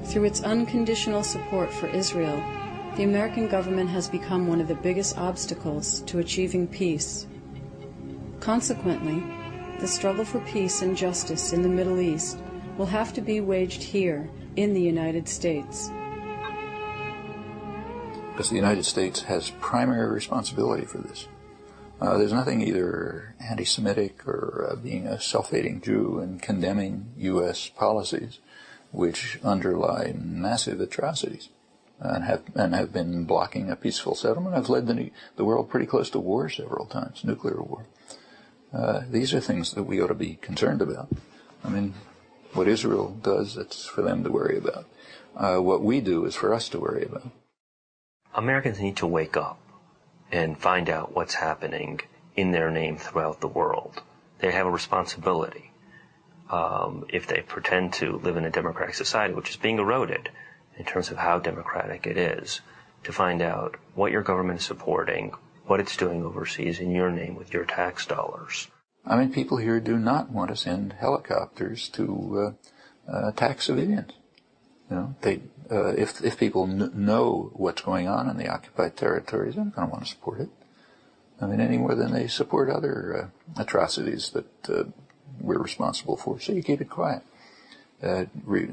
Through its unconditional support for Israel, the American government has become one of the biggest obstacles to achieving peace. Consequently, the struggle for peace and justice in the Middle East will have to be waged here in the United States. Because the United States has primary responsibility for this. There's nothing either anti-Semitic or being a self-hating Jew and condemning U.S. policies which underlie massive atrocities and have been blocking a peaceful settlement. Have led the world pretty close to war several times, nuclear war. These are things that we ought to be concerned about. I mean, what Israel does, it's for them to worry about. What we do is for us to worry about. Americans need to wake up and find out what's happening in their name throughout the world. They have a responsibility. If they pretend to live in a democratic society, which is being eroded in terms of how democratic it is, to find out what your government is supporting, what it's doing overseas in your name with your tax dollars. I mean, people here do not want to send helicopters to attack civilians. You know, if people know what's going on in the occupied territories, they're not going to want to support it. I mean, any more than they support other atrocities that we're responsible for. So you keep it quiet.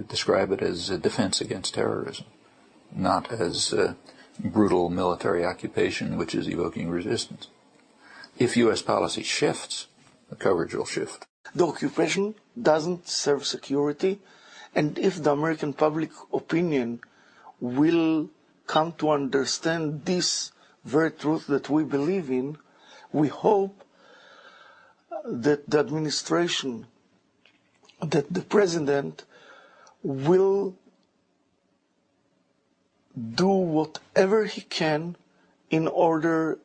Describe it as a defense against terrorism, not as brutal military occupation which is evoking resistance. If U.S. policy shifts, the coverage will shift. The occupation doesn't serve security, and if the American public opinion will come to understand this very truth that we believe in, we hope that the administration, that the president will do whatever he can in order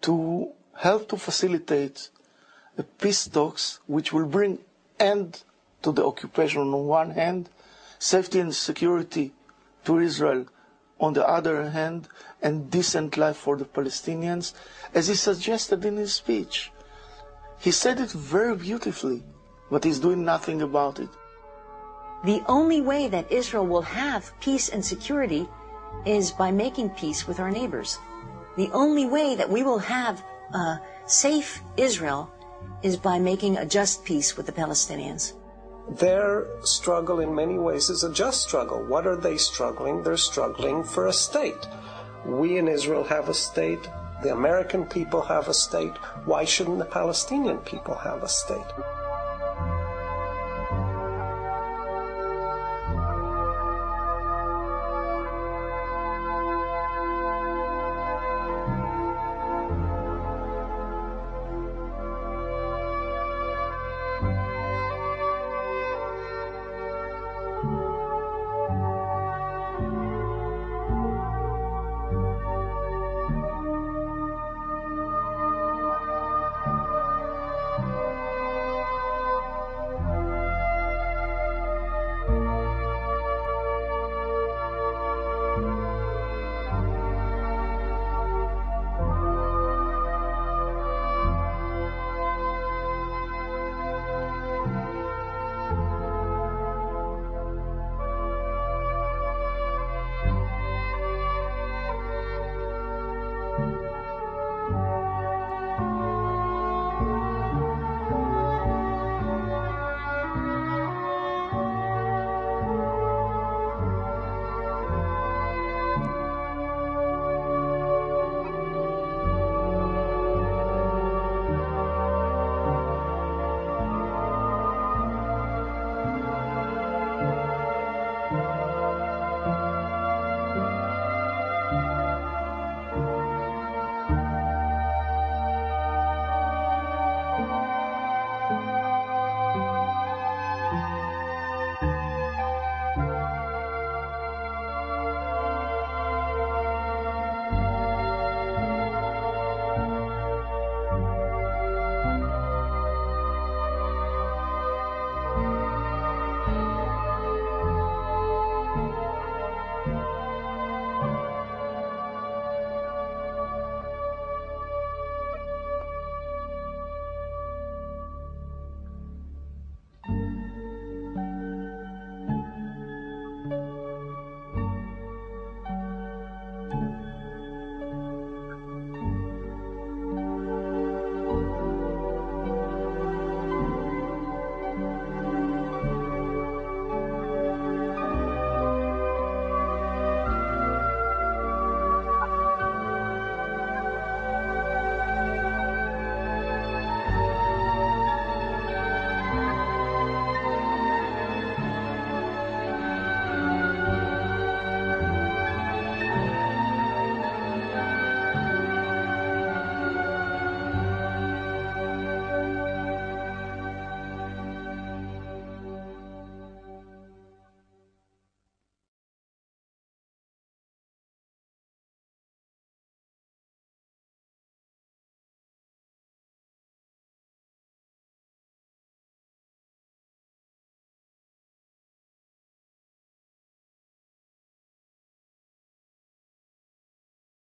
to help to facilitate the peace talks which will bring end to the occupation on one hand, safety and security to Israel on the other hand, and decent life for the Palestinians, as he suggested in his speech. He said it very beautifully, but he's doing nothing about it. The only way that Israel will have peace and security is by making peace with our neighbors. The only way that we will have a safe Israel is by making a just peace with the Palestinians. Their struggle in many ways is a just struggle. What are they struggling? They're struggling for a state. We in Israel have a state. The American people have a state. Why shouldn't the Palestinian people have a state?